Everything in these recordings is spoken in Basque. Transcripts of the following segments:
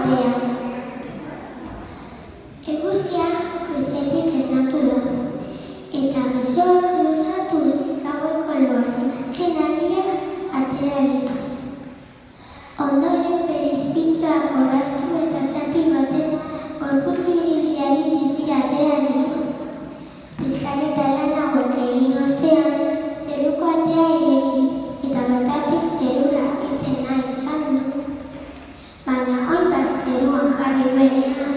atean. Eguzkia goizetik esnatu da, eta besoak luzatuz gaueko loaren azken argiak atera ditu. Ondoren bere izpitzuak orraztu eta zapi batez gorputz biribilari dizkira atean dio. Pizkaketa lan hauek egin ostean, zeruko atea ireki eta bertatik zerura irten nahi izan du. Baina oinbat zeruan jarri berean,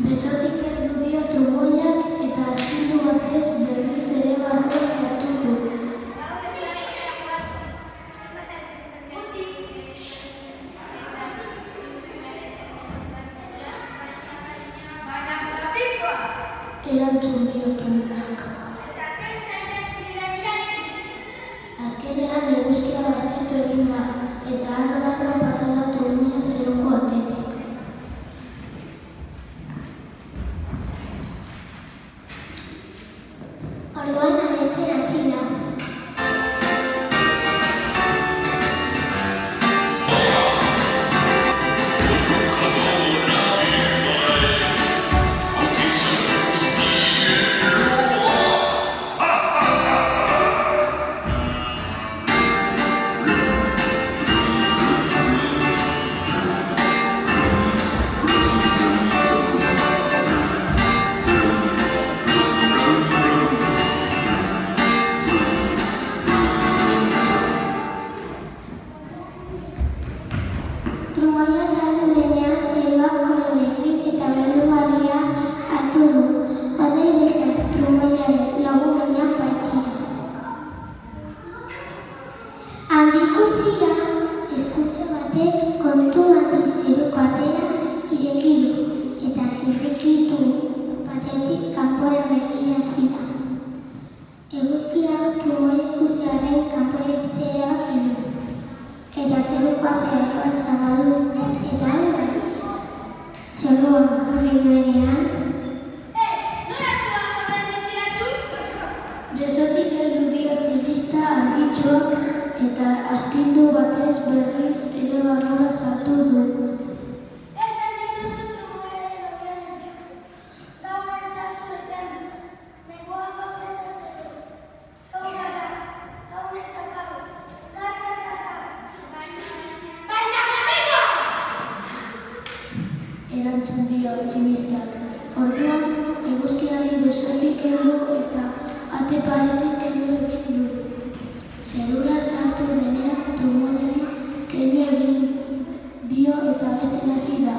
besotik heldu dio trumoiak eta astindu batez berriz ere barrua sartu du. Erantzun dio trumoiak. Azkenean eguzkia baztertu egin da, eta arro pasa da trumoia zeruko atetik. Orduan abesten hasi da. Trumoia saldu denean zeruak kolore gris eta beldurgarria hartu du. Hodei beltzaz trumoiaren logunean baitira. Handik utzira, eskutxo batek kontu handiz zeruko atea ireki du, eta zirrikitu batetik kanpora begira hasi da. Eguzkiak trumoia ikusiarren kanpora irtetea erabaki du. Eta zeruko atea bat zabaldu eta albat zeruan jarri duenean, besotik heldu dio tximista argitsuak eta astindu batez berriz ere barrura sartu du. Erantzun dio tximistak. Orduan, eguzkiari besotik heldu eta ate paretik heldu egin du. Zerura sartu denean trumoiari keinu egin dio eta abesten hasi da.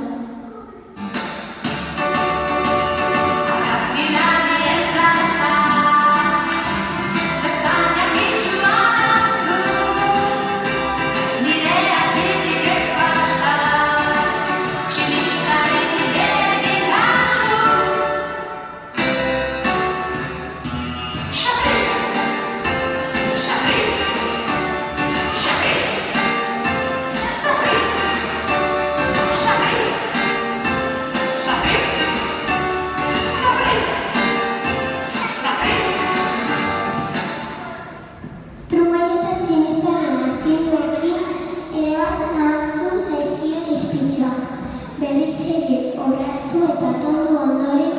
Berriz ere orraztu eta tondu ondoren,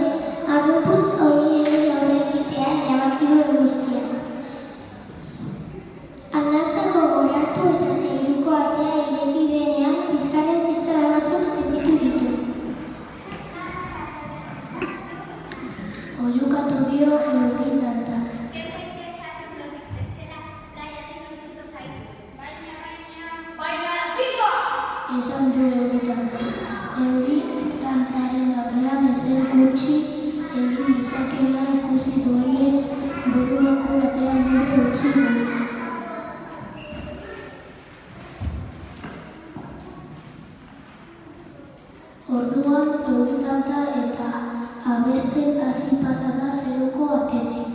harroputz horiei aurre egitea erabaki du eguzkiak. Arnasako gorartu eta zeruko atea ireki denean, bizkarren ziztara batzuk sentitu ditu. Oihukatu dio euri tantak. Esan du euri tantak. Euri tantaren aurrean ezer gutxi egin dezakeela ikusi duenez, buruako batean nire utzi du. Orduan, euri tanta eta abesten hasi pasa da zeruko atetik.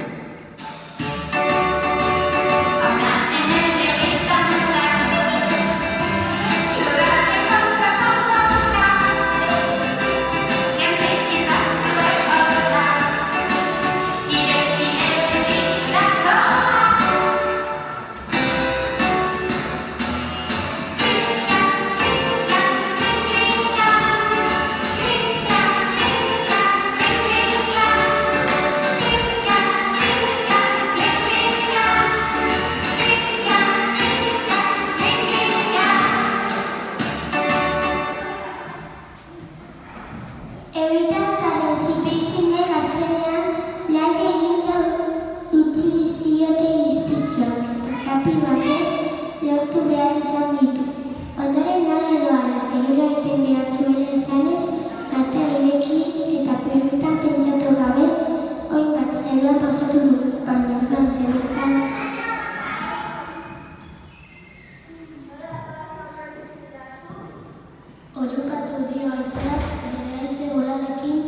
behar izan ditu. Ondoren nola edo hala segida egiten behar zuela esanez, atea ireki eta pelotan pentsatu gabe, oin bat zeruan pausatu du, baina orduan zerretan. Oiukatu dio haizeak, bere haize boladekin,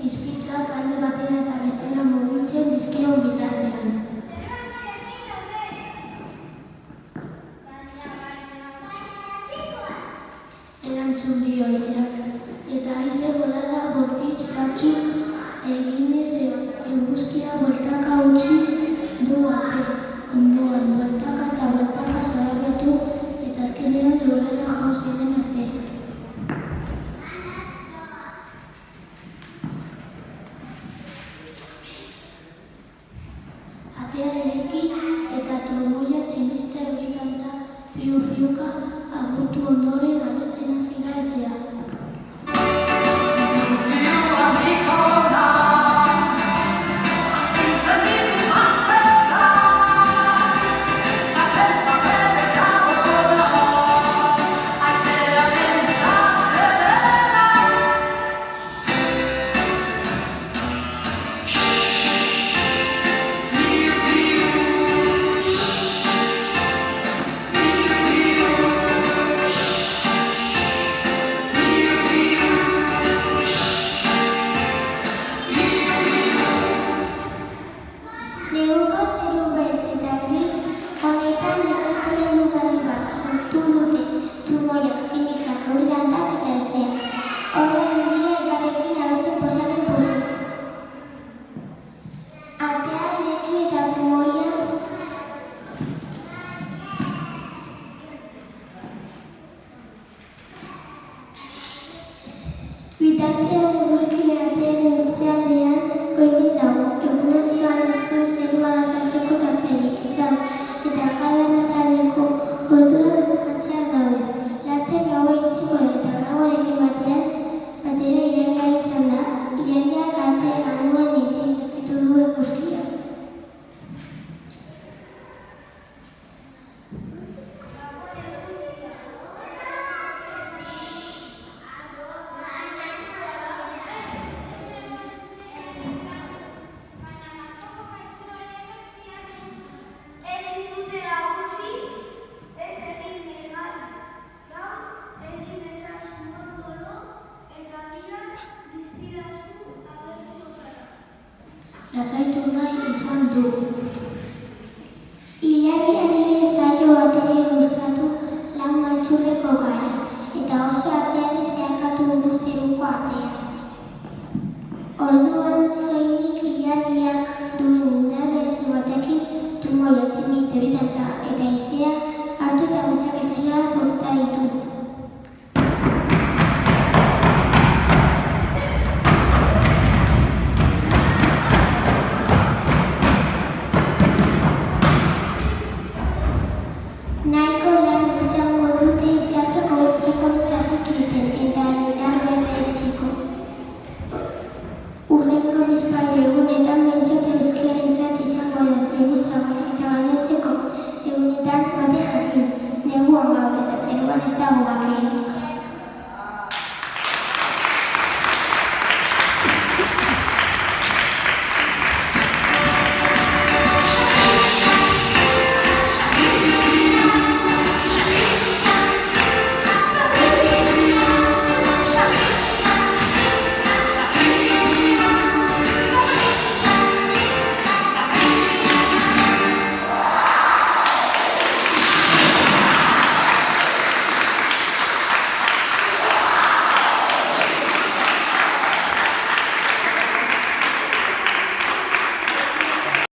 izpitzuak alde batera eta bestera mugitzen dizkion bitartean. Erantzun dio haizeak, eta haize bolada bortitz batzuk eginez eguzkia bueltaka utzi du arte. Ondoan, bueltaka eta bueltaka zorabiatu eta azkenean lurrera jo ziren arte. Atea ireki eta trumboia tximista eurikanta fiu-fiuka agurtu ondoren abesten hasi da haizea. Neguko zeru beltz eta gris honetan ekartzen lugarri bat sortu dute trumoiak, tximistak, aurgantak eta haizea. Horren dira elkarrekin abesten posatzen posaz. Atea ireki eta trumoia bitartean eguzkia atearen bestealdean goibet dago. Egunezioan ez du zeruan azaltzeko tarterik izan eta jada arratsaldeko orduak bukatzear daude. Laster gaua iritsiko da eta gauarekin batera ilargia aritzen da. Ilargiak ate gauan ezin tokitu du eguzkia. Lasaitu nahi izan du. Ilargiari zaio batere gustatu lau maltzurreko gara, eta oso hasean zeharkatu du zeruko artea. Orduan soilik ilargiak duen indar berezi batekin trumoia, tximista, eurikanta eta haizea hartu eta gutxak etxasora bota ditu. Nahiko lan izango dute itsasoko zirkonutatik irten eta indar berretzeko. Hurrengo bizpahiru egunetan behintzat euskararentzat izango da zeru zabalik eta gainontzeko egunetan bate jakin. Neguan gaude eta zeruan ez dago bakerik.